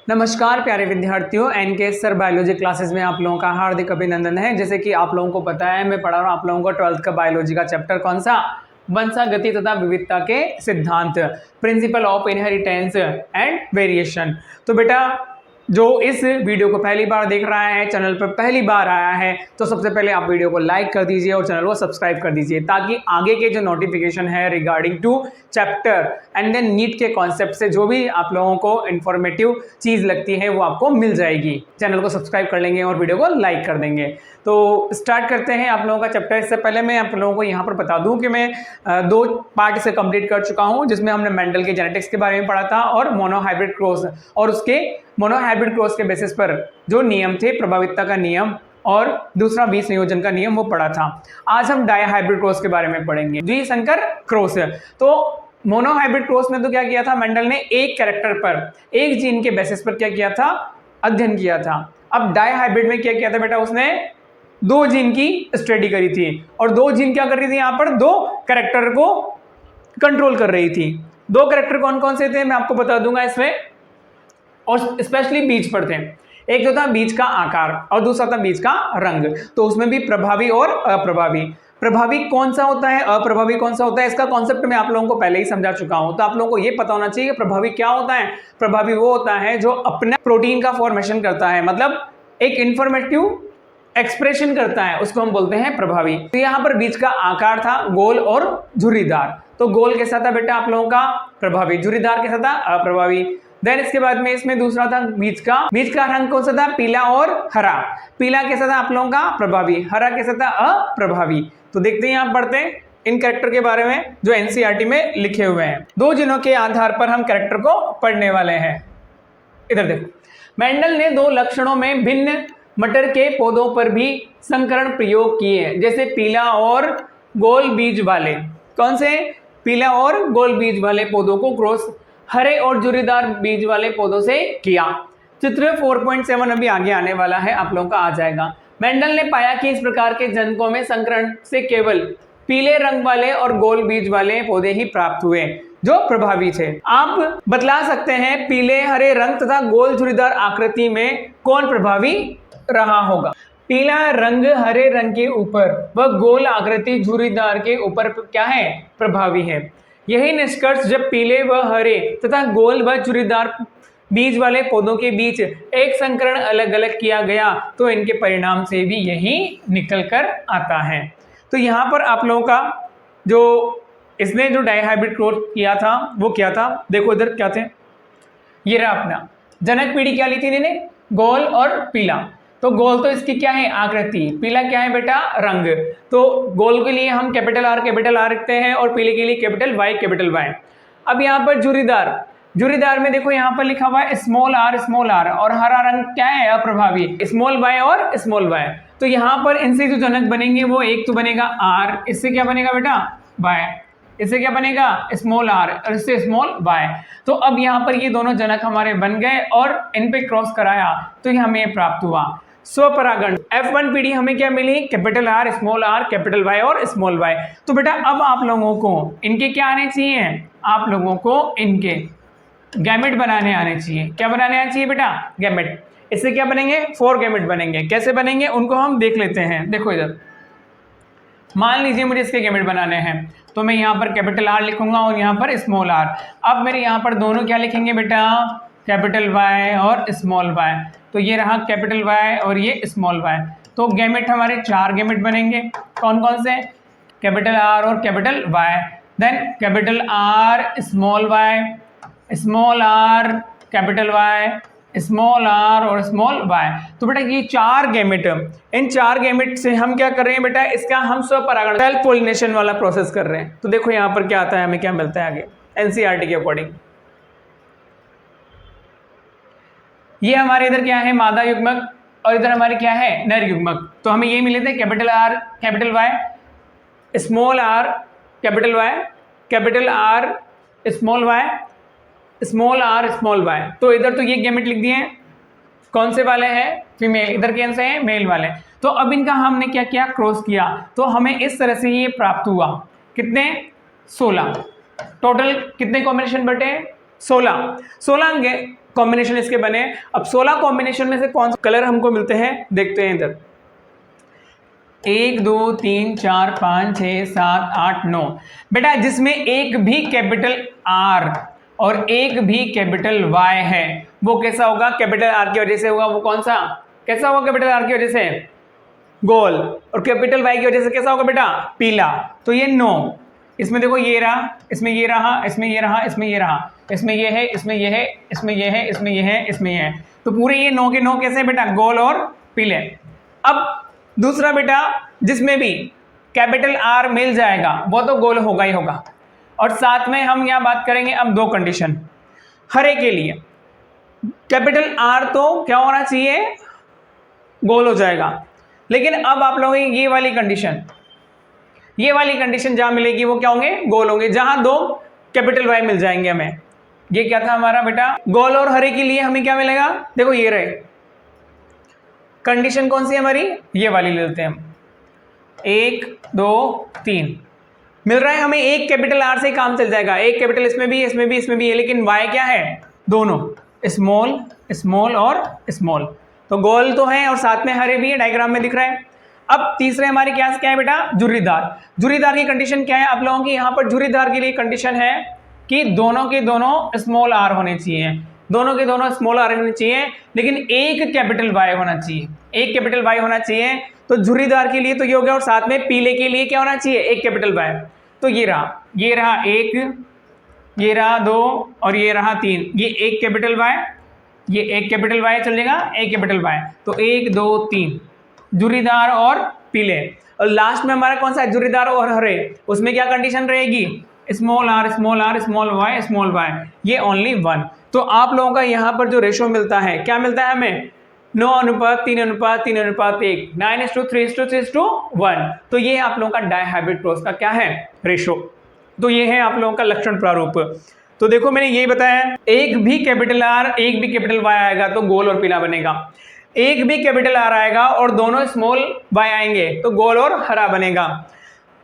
नमस्कार प्यारे विद्यार्थियों, एनके सर बायोलॉजी क्लासेस में आप लोगों का हार्दिक अभिनंदन है। जैसे कि आप लोगों को पता है, मैं पढ़ा रहा हूँ आप लोगों को 12th का बायोलॉजी का चैप्टर कौन सा, वंशागति तथा विविधता के सिद्धांत, principle of inheritance and variation. तो बेटा जो इस वीडियो को पहली बार देख रहा है, चैनल पर पहली बार आया है, तो सबसे पहले आप वीडियो को लाइक कर दीजिए और चैनल को सब्सक्राइब कर दीजिए, ताकि आगे के जो नोटिफिकेशन है regarding two chapter and then NEET के कॉन्सेप्ट से जो भी आप लोगों को इन्फॉर्मेटिव चीज़ लगती है वो आपको मिल जाएगी। चैनल को सब्सक्राइब कर लेंगे और वीडियो को लाइक कर देंगे। तो स्टार्ट करते हैं आप लोगों का चैप्टर। इससे पहले मैं आप लोगों को यहाँ पर बता दूँ कि मैं 2 पार्ट से कंप्लीट कर चुका हूँ, जिसमें हमने मेंडल के जेनेटिक्स के बारे में पढ़ा था और मोनोहाइब्रिड क्रॉस, और उसके मोनोहाइब्रिड क्रॉस के बेसिस पर जो नियम थे, प्रभावितता का नियम और दूसरा विसंयोजन का नियम, वो पढ़ा था। आज हम डायहाइब्रिड क्रॉस के बारे में पढ़ेंगे, द्विसंकर क्रॉस। तो मोनोहाइब्रिड क्रॉस में तो क्या किया था, मेंडल ने एक कैरेक्टर पर, एक जीन के बेसिस पर क्या किया था, अध्ययन किया था। अब डायहाइब्रिड में क्या किया था बेटा, उसने 2 जीन की स्टडी करी थी, और 2 जीन क्या कर रही थी, यहाँ पर 2 कैरेक्टर को कंट्रोल कर रही थी। 2 कैरेक्टर कौन कौन से थे मैं आपको बता दूंगा इसमें, और स्पेशली बीज पर थे। एक तो था बीज का आकार और दूसरा था बीज का रंग। तो उसमें भी प्रभावी और अप्रभावी। प्रभावी कौन सा होता है, अप्रभावी कौन सा होता है, इसका कॉन्सेप्ट मैं आप लोगों को पहले ही समझा चुका हूं। तो आप लोगों को ये पता होना चाहिए कि प्रभावी क्या होता है। प्रभावी वो होता है जो अपना प्रोटीन का फॉर्मेशन करता है, मतलब एक इंफॉर्मेटिव एक्सप्रेशन करता है, उसको हम बोलते हैं प्रभावी। तो यहाँ पर बीज का आकार था गोल और झुर्रीदार। तो गोल कैसा था बेटा आप लोगों का, प्रभावी। झुर्रीदार कैसा था, अप्रभावी। देन इसके बाद में इसमें दूसरा था बीज का रंग कौन सा था, पीला और हरा। पीला कैसा था आप लोगों का, प्रभावी। हरा कैसा था, अप्रभावी। तो देखते हैं, आप पढ़ते हैं इन कैरेक्टर के बारे में जो एनसीईआरटी में लिखे हुए हैं। 2 जिनों के आधार पर हम कैरेक्टर को पढ़ने वाले हैं। इधर देखो, मेंडल ने 2 लक्षणों में भिन्न मटर के पौधों पर भी संकरण प्रयोग किए, जैसे पीला और गोल बीज वाले। कौन से, पीला और गोल बीज वाले पौधों को क्रॉस हरे और झुर्रीदार बीज वाले पौधों से किया। चित्र 4.7 अभी आगे आने वाला है, आप लोगों का आ जाएगा। मेंडल ने पाया कि इस प्रकार के जनकों में संकरण से केवल पीले रंग वाले और गोल बीज वाले पौधे ही प्राप्त हुए जो प्रभावी थे। आप बतला सकते हैं पीले हरे रंग तथा गोल झुर्रीदार आकृति में कौन प्रभावी रहा होगा। पीला रंग हरे रंग के ऊपर व गोल आकृति झुर्रीदार के ऊपर क्या है, प्रभावी है। यही निष्कर्ष जब पीले व हरे तथा गोल व झुर्रीदार बीज वाले पौधों के बीच एक संकरण अलग अलग किया गया, तो इनके परिणाम से भी यही निकल कर आता है। तो यहाँ पर आप लोगों का जो इसने जो डायहाइब्रिड क्रॉस किया था वो क्या था, देखो इधर क्या थे, ये रहा अपना जनक पीढ़ी क्या ली थी इन्होंने, गोल और पीला। तो गोल तो इसकी क्या है, आकृति। पीला क्या है बेटा, रंग। तो गोल के लिए हम कैपिटल आर रखते हैं और पीले के लिए कैपिटल वाई। अब यहाँ पर झुर्रीदार में देखो यहाँ पर लिखा हुआ है स्मॉल आर, और हरा रंग क्या है, अप्रभावी, स्मॉल वाई और स्मॉल वाई। तो यहाँ पर इनसे जो जनक बनेंगे वो एक तो बनेगा आर, इससे क्या बनेगा बेटा, वाई, इससे क्या बनेगा, स्मॉल आर, और इससे स्मॉल वाई। तो अब यहाँ पर ये दोनों जनक हमारे बन गए और इन पे क्रॉस कराया तो ये हमें प्राप्त हुआ स्वपरागण। F1 पीढ़ी हमें क्या मिली, कैपिटल आर, कैपिटल वाई और स्मॉल वाई। तो बेटा अब आप लोगों को इनके क्या आने चाहिए, आप लोगों को इनके गैमेट बनाने आने चाहिए। क्या बनाने आने चाहिए बेटा, गैमेट। इससे क्या बनेंगे, 4 गैमेट बनेंगे। कैसे बनेंगे उनको हम देख लेते हैं। देखो इधर मान लीजिए मुझे इसके गैमेट बनाने हैं, तो मैं यहाँ पर कैपिटल आर लिखूंगा और यहाँ पर स्मॉल आर। अब मेरे यहाँ पर दोनों क्या लिखेंगे बेटा, कैपिटल वाई और स्मॉल वाई। तो ये रहा कैपिटल वाई और ये स्मॉल वाई। तो गैमेट हमारे 4 गैमेट बनेंगे। कौन कौन से, कैपिटल आर और capital Y, then capital R small Y, small R capital Y, small R और स्मॉल वाई। तो बेटा ये 4 गैमेट, इन 4 गैमेट से हम क्या कर रहे हैं बेटा, इसका हम स्वपरागण सेल्फ पोलिनेशन वाला प्रोसेस कर रहे हैं। तो देखो यहाँ पर क्या आता है, हमें क्या मिलता है आगे एनसीईआरटी के अकॉर्डिंग। ये हमारे इधर क्या है, मादा युग्मक, और इधर हमारे क्या है, नर युग्मक। तो हमें ये मिले थे capital R capital Y, small R capital Y, capital R small Y, small R small Y. तो इधर तो ये गैमेट लिख दिए हैं, कौन से वाले हैं, फीमेल, इधर कौन से हैं, मेल वाले। तो अब इनका हमने क्या किया, क्रॉस किया, तो हमें इस तरह से ये प्राप्त हुआ। कितने, 16। टोटल कितने कॉम्बिनेशन बटे, 16 कॉम्बिनेशन इसके बने। अब 16 कॉम्बिनेशन में से कौन सा कलर हमको मिलते हैं देखते हैं इधर। 1 2 3 4 5 6 7 8 9 बेटा जिसमें एक भी कैपिटल आर और एक भी कैपिटल वाई है वो कैसा होगा, कैपिटल आर की वजह से होगा। वो कौन सा, कैसा होगा कैपिटल आर की वजह से, गोल, और कैपिटल वाई की वजह से कैसा होगा बेटा, पीला। तो ये 9, इसमें देखो ये रहा, इसमें ये रहा, इसमें ये रहा, इसमें ये रहा, इसमें ये है, इसमें ये है, इसमें ये है, इसमें ये है, इसमें ये है। तो पूरे ये 9 के 9 कैसे हैं बेटा, गोल और पीले। अब दूसरा बेटा जिसमें भी कैपिटल आर मिल जाएगा वो तो गोल होगा ही होगा। और साथ में हम यहाँ बात करेंगे अब 2 कंडीशन हरे के लिए। कैपिटल आर तो क्या होना चाहिए, गोल हो जाएगा। लेकिन अब आप लोगों की ये वाली कंडीशन जहां मिलेगी वो क्या होंगे, गोल होंगे। जहां 2 कैपिटल वाई मिल जाएंगे हमें, ये क्या था हमारा बेटा, गोल और हरे के लिए हमें क्या मिलेगा, देखो ये रहे कंडीशन कौन सी है हमारी, ये वाली ले लेते हैं हम। 1 2 3 मिल रहा है हमें, एक कैपिटल आर से काम चल जाएगा, एक कैपिटल इसमें भी, इसमें भी, इसमें भी है। लेकिन वाई क्या है, दोनों स्मॉल स्मॉल और स्मॉल, तो गोल तो है और साथ में हरे भी है, डायग्राम में दिख रहा है। अब तीसरे हमारे क्या है बेटा, झुर्रीदार। झुर्रीदार की कंडीशन क्या है आप लोगों की, यहाँ पर झुर्रीदार के लिए कंडीशन है कि दोनों के दोनों स्मॉल आर होने चाहिए, दोनों के दोनों स्मॉल आर होने चाहिए, लेकिन एक कैपिटल वाई होना चाहिए, एक कैपिटल वाई होना चाहिए। तो झुर्रीदार के लिए तो ये हो गया, और साथ में पीले के लिए क्या होना चाहिए, एक कैपिटल वाई। तो ये रहा 1, ये रहा 2 और ये रहा 3, ये एक कैपिटल वाई, ये एक कैपिटल वाई चलेगा, एक कैपिटल वाई। तो 1 2 3 झुर्रीदार और पीले। और लास्ट में हमारा कौन सा है, झुर्रीदार और हरे, उसमें क्या कंडीशन रहेगी, small R small R small Y, ये ओनली 1। तो आप लोगों का यहाँ पर जो रेशो मिलता है, क्या मिलता है हमें, 9:3:3:1, 9:3:3:1। तो ये आप लोगों का डायहाइब्रिड क्रॉस का क्या है, रेशो। तो ये है आप लोगों का लक्षण प्रारूप। तो देखो मैंने यही बताया, एक भी कैपिटल आर एक भी कैपिटल वाई आएगा तो गोल और पीला बनेगा, एक भी कैपिटल आर आएगा और दोनों स्मॉल वाई आएंगे तो गोल और हरा बनेगा,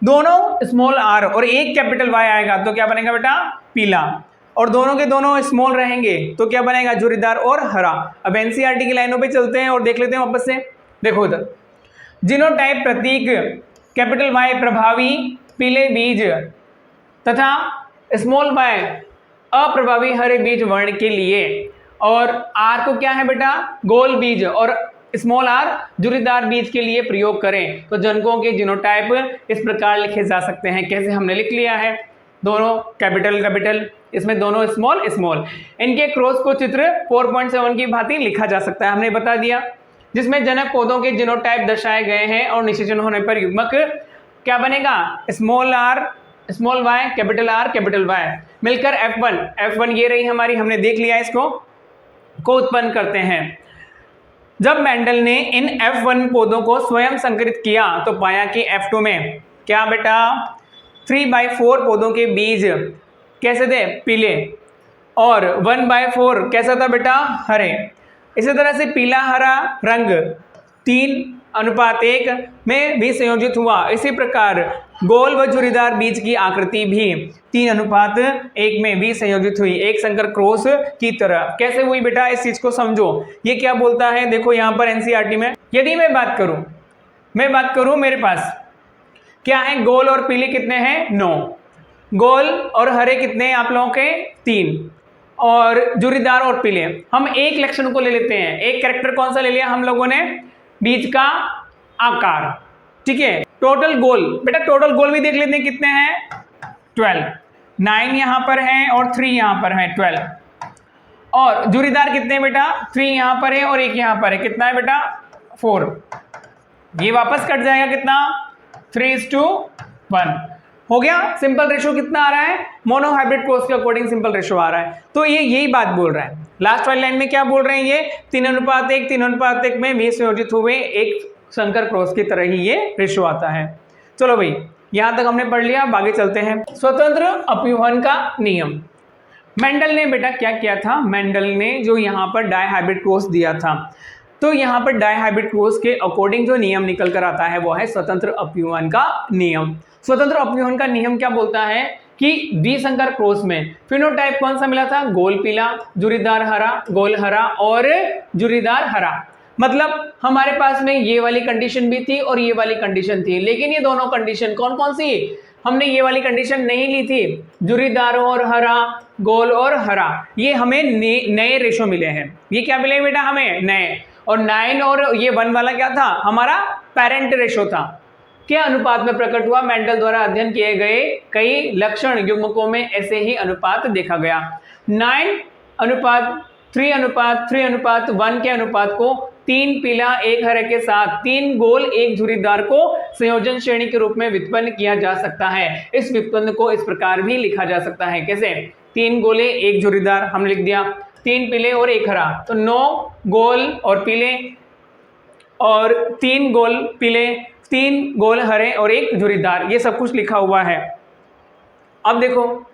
दोनों स्मॉल आर और एक कैपिटल वाई आएगा तो क्या बनेगा बेटा, पीला, और दोनों के दोनों स्मॉल रहेंगे तो क्या बनेगा, झुर्रीदार और हरा। अब एनसीईआरटी की लाइनों पे चलते हैं और देख लेते हैं वापस से। देखो इधर, जीनोटाइप प्रतीक कैपिटल वाई प्रभावी पीले बीज तथा स्मॉल वाई अप्रभावी हरे बीज वर्ण के लिए, और आर को क्या है बेटा, गोल बीज, और स्मॉल आर झुर्रीदार बीज के लिए प्रयोग करें। तो जनकों के जीनोटाइप इस प्रकार लिखे जा सकते हैं, कैसे हमने लिख लिया है, दोनों कैपिटल, इसमें दोनों स्मॉल स्मॉल। इनके क्रॉस को चित्र 4.7 की भांति लिखा जा सकता है, हमने बता दिया, जिसमें जनक पौधों के जीनोटाइप दर्शाए गए हैं और निषेचन होने पर युग्मक क्या बनेगा, small R small Y capital R capital Y मिलकर F1 ये रही हमारी, हमने देख लिया, इसको को उत्पन्न करते हैं। जब मेंडल ने इन F1 पौधों को स्वयं संकरित किया तो पाया कि F2 में क्या बेटा, 3/4 पौधों के बीज कैसे थे, पीले, और 1/4 कैसा था बेटा, हरे। इसी तरह से पीला हरा रंग 3:1 में भी संयोजित हुआ। इसी प्रकार गोल व झुर्रीदार बीज की आकृति भी 3:1 में भी संयोजित हुई, एक संकर क्रॉस की तरह। कैसे हुई बेटा, इस चीज को समझो। ये क्या बोलता है, देखो यहाँ पर एनसीईआरटी में, यदि मैं बात करूं मेरे पास क्या है, गोल और पीले कितने हैं, 9, गोल और हरे कितने हैं आप लोगों के, 3, और झुर्रीदार और पीले। हम एक लक्षण को ले लेते हैं, एक कैरेक्टर कौन सा ले लिया हम लोगों ने, बीज का आकार, ठीक है। टोटल गोल बेटा, टोटल गोल भी देख लेते हैं कितने हैं, 12, 9 यहाँ पर है और 3 यहाँ पर है, 12, और झुर्रीदार कितने हैं बेटा, 3 यहाँ पर है और 1 यहाँ पर है, कितना है बेटा, 4। ये वापस कट जाएगा कितना, 3:1 हो गया। सिंपल रेशो कितना आ रहा है, मोनोहाइब्रिड क्रॉस के अकॉर्डिंग सिंपल रेशो आ रहा है। तो ये यही बात बोल रहा है, लास्ट वाली लाइन में क्या बोल रहे हैं, ये 3:1 में भी संयोजित हुए एक संकर क्रॉस की तरह ही ये रेशो आता है। चलो भाई, यहां तक हमने पढ़ लिया, अब आगे चलते हैं। स्वतंत्र अपव्यूहन का नियम। मेंडल ने बेटा क्या किया था, मेंडल ने जो यहाँ पर डायहाइब्रिड क्रॉस दिया था, तो यहाँ पर डायहाइब्रिड क्रॉस के अकॉर्डिंग जो नियम निकल कर आता है वो है स्वतंत्र अपव्यूहन का नियम। स्वतंत्र अपव्यूहन का नियम क्या बोलता है कि द्विसंकर क्रॉस में फिनोटाइप कौन सा मिला था, गोल पीला, जुरीदार हरा, गोल हरा और जुरीदार हरा। मतलब हमारे पास में ये वाली कंडीशन भी थी और ये वाली कंडीशन थी, लेकिन ये दोनों कंडीशन कौन कौन सी, हमने ये वाली कंडीशन नहीं ली थी, जुरीदार और हरा, गोल और हरा, ये हमें नए रेशो मिले हैं। ये क्या मिले बेटा हमें, नए। और 9 और ये 1 वाला क्या था, हमारा पेरेंट रेशो था। क्या अनुपात में प्रकट हुआ, मेंडल द्वारा अध्ययन किए गए कई लक्षण युग्मकों में ऐसे ही अनुपात देखा गया। 9:3:3:1 के अनुपात को 3 पीला 1 हरे के साथ 3 गोल 1 झुर्रीदार को संयोजन श्रेणी के रूप में व्युत्पन्न किया जा सकता है। इस व्युत्पन्न को इस प्रकार भी लिखा जा सकता है, कैसे, 3 गोले 1 झुर्रीदार हमने लिख दिया, 3 पीले और 1 हरा, तो 9 गोल और पीले और 3 गोल पीले, 3 गोल हरे और 1 झुर्रीदार, ये सब कुछ लिखा हुआ है। अब देखो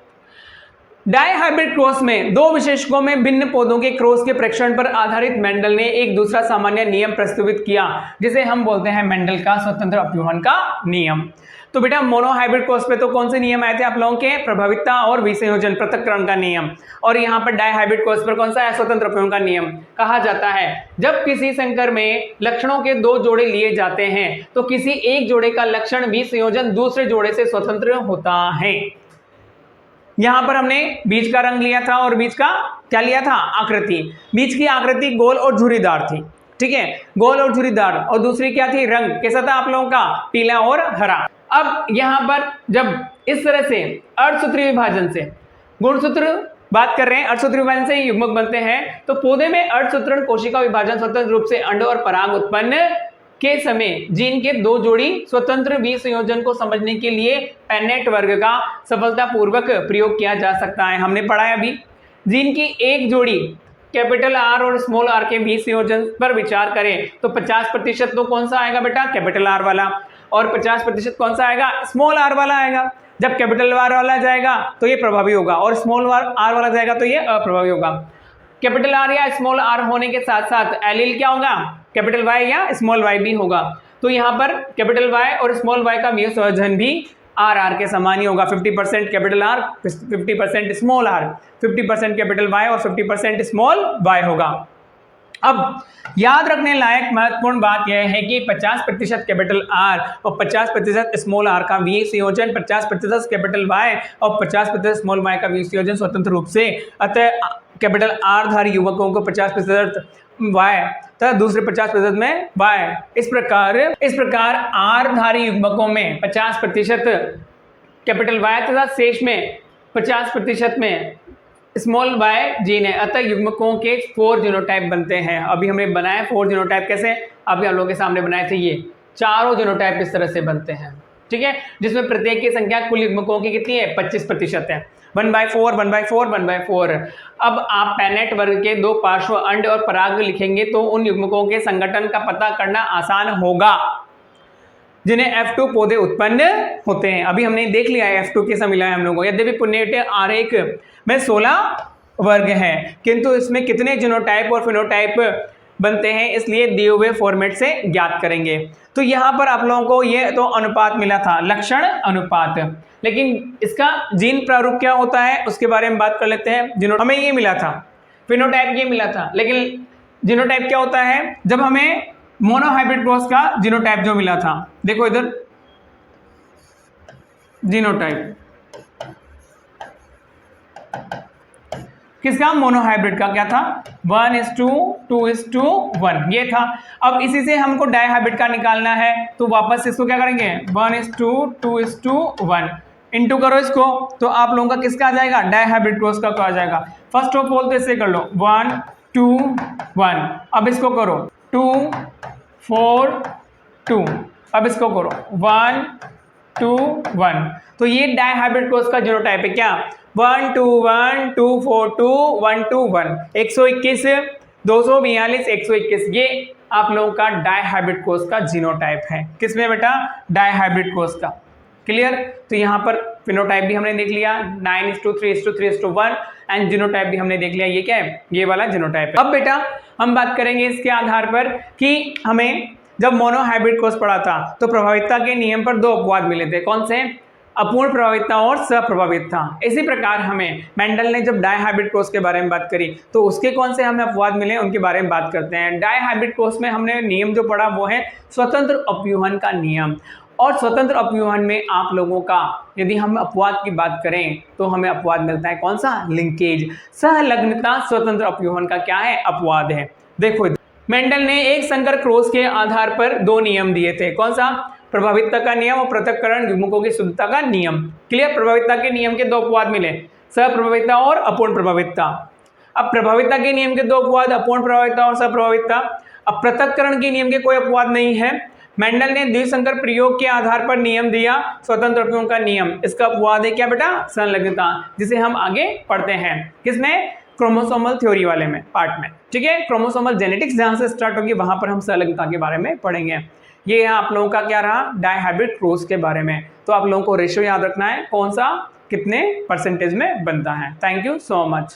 डायहाइब्रिड क्रॉस में दो विशेषकों में भिन्न पौधों के क्रॉस के परीक्षण पर आधारित मेंडल ने एक दूसरा सामान्य नियम प्रस्तावित किया, जिसे हम बोलते हैं मेंडल का स्वतंत्र अपव्यूहन का नियम। तो बेटा मोनोहाइब्रिड क्रॉस पे तो कौन से नियम आए थे आप लोगों के, प्रभाविता और विसंयोजन पृथक्करण का नियम। और यहाँ पर डायहाइब्रिड क्रॉस पर कौन सा है, स्वतंत्र अपव्यूहन का नियम। कहा जाता है जब किसी संकर में लक्षणों के 2 जोड़े लिए जाते हैं तो किसी एक जोड़े का लक्षण विसंयोजन दूसरे जोड़े से स्वतंत्र होता है। यहां पर हमने बीज का रंग लिया था और बीज का क्या लिया था, आकृति। बीज की आकृति गोल और झुर्रीदार थी, ठीक है, गोल और झुर्रीदार, और दूसरी क्या थी, रंग कैसा था आप लोगों का, पीला और हरा। अब यहां पर जब इस तरह से अर्धसूत्री विभाजन से, गुणसूत्र बात कर रहे हैं, अर्धसूत्री विभाजन से युग्मक बनते हैं, तो पौधे में अर्धसूत्रण कोशिका विभाजन स्वतंत्र रूप से अंड और पराग उत्पन्न के समय जीन के 2 जोड़ी स्वतंत्र विसंयोजन को समझने के लिए पेनेट वर्ग का सफलतापूर्वक प्रयोग किया जा सकता है। हमने पढ़ा है अभी, जीन की एक जोड़ी कैपिटल आर और स्मॉल आर के विसंयोजन पर विचार करें तो 50% तो कौन सा आएगा बेटा, कैपिटल आर वाला, और 50% कौन सा आएगा, स्मॉल आर वाला आएगा। जब कैपिटल आर वाला जाएगा तो ये प्रभावी होगा और स्मॉल आर वाला जाएगा तो ये अप्रभावी होगा। कैपिटल आर या स्मॉल आर होने के साथ साथ एलील क्या होगा, कैपिटल वाई या स्मॉल वाई भी होगा। तो यहाँ पर कैपिटल वाई और स्मॉल वाई का विसंयोजन भी आर आर के समान ही होगा, 50% capital R, 50% small R, 50% capital Y और 50% स्मॉल वाई होगा। अब याद रखने लायक महत्वपूर्ण बात यह है कि 50% कैपिटल आर और 50% स्मॉल आर का विसंयोजन, 50% कैपिटल वाई और 50% स्मॉल वाई का विसंयोजन स्वतंत्र रूप से, अतः कैपिटल आर धारी युवकों को 50% वाई तथा दूसरे 50% में वाई। इस प्रकार आर धारी युग्मकों में 50% कैपिटल वाई तथा शेष में 50% में स्मॉल वाई जीन है, अतः युग्मकों के 4 जीनोटाइप बनते हैं। अभी हमने बनाया 4 जीनोटाइप, कैसे, अभी आप लोगों के सामने बनाए थे, ये चारों जीनोटाइप इस तरह से बनते हैं, ठीक है, जिसमें प्रत्येक की संख्या कुल युग्मकों की कितनी है, 25% है, 1/4 1/4 1/4। अब आप पेनेट वर्ग के 2 पार्श्व अंड और पराग लिखेंगे तो उन युग्मकों के संगठन का पता करना आसान होगा जिन्हें F2 पौधे उत्पन्न होते हैं। अभी हमने देख लिया है F2 कैसा मिला है हम लोगों को। यद्यपि पुण्यटे आरेख में 16 वर्ग है किंतु इसमें कितने जीनोटाइप और फिनोटाइप बनते हैं, इसलिए दिए हुए फॉर्मेट से ज्ञात करेंगे। तो यहाँ पर आप लोगों को ये तो अनुपात मिला था, लक्षण अनुपात, लेकिन इसका जीन प्रारूप क्या होता है उसके बारे में बात कर लेते हैं। हमें ये मिला था, फिनोटाइप ये मिला था, लेकिन जीनोटाइप क्या होता है, जब हमें मोनोहाइब्रिड क्रॉस का जीनोटाइप जो मिला था, देखो इधर जीनोटाइप किसका, मोनोहाइब्रिड का क्या था, 1:2:1 ये था। अब इसी से हमको डायहाइब्रिड का निकालना है तो वापस इसको क्या करेंगे, 1:2:1 इंटू करो इसको, तो आप लोगों का किसका आ जाएगा, डायहाइब्रिड क्रॉस का आ जाएगा। फर्स्ट ऑफ ऑल तो इससे कर लो 1 2 1, अब इसको करो 2 4 2, अब इसको करो 1 2 1, तो ये डायहाइब्रिड क्रॉस का जीनोटाइप है क्या, 1 2 1 2 4 2 1 2 1, 121 242 121, ये आप लोगों का डायहाइब्रिड क्रॉस का जीनोटाइप है। किसमें बेटा, डायहाइब्रिड क्रॉस का, क्लियर। तो यहाँ पर फिनोटाइप भी हमने देख लिया 9:3:3:1 एंड जीनोटाइप भी हमने देख लिया, ये क्या है, ये वाला जीनोटाइप है। अब बेटा हम बात करेंगे इसके आधार पर कि हमें जब मोनोहाइब्रिड क्रॉस पढ़ा था तो प्रभाविता के नियम पर 2 अपवाद मिले थे, कौन से, अपूर्ण प्रभावितता और सप्रभावितता। इसी प्रकार हमें मेंडल ने जब डायहाइब्रिड क्रॉस के बारे में बात करी तो उसके कौन से हमें अपवाद मिले उनके बारे में बात करते हैं। डायहाइब्रिड क्रॉस में हमने नियम जो पढ़ा वो है स्वतंत्र अपव्यूहन का नियम। और स्वतंत्र अपव्यूहन में आप लोगों का यदि हम अपवाद की बात करें तो हमें अपवाद मिलता है कौन सा, लिंकेज। सहलग्नता स्वतंत्र अपव्यूहन का क्या है, अपवाद है। देखो मेंडल ने एक संकर क्रॉस के आधार पर दो नियम दिए थे, कौन सा, प्रभावितता का नियम और पृथक्करण युग्मकों की शुद्धता का नियम। क्लियर, प्रभावितता के नियम के दो अपवाद मिले, सप्रभावितता और अपूर्ण प्रभावितता। अब प्रभावितता के नियम के दो अपवाद, अपूर्ण प्रभावितता और सप्रभावितता। अब पृथक्करण के नियम के कोई अपवाद नहीं है। मेंडल ने द्विसंकर प्रयोग के आधार पर नियम दिया, स्वतंत्र अपव्यूहन का नियम। इसका अपवाद है क्या बेटा, संलग्नता, जिसे हम आगे पढ़ते हैं किसमें, क्रोमोसोमल थ्योरी वाले में पार्ट में। ठीक है, क्रोमोसोमल जेनेटिक्स जहां से स्टार्ट होगी वहां पर हम संलग्नता के बारे में पढ़ेंगे। ये आप लोगों का क्या रहा, डायहाइब्रिड क्रॉस के बारे में। तो आप लोगों को रेशियो याद रखना है, कौन सा कितने परसेंटेज में बनता है। Thank you so much.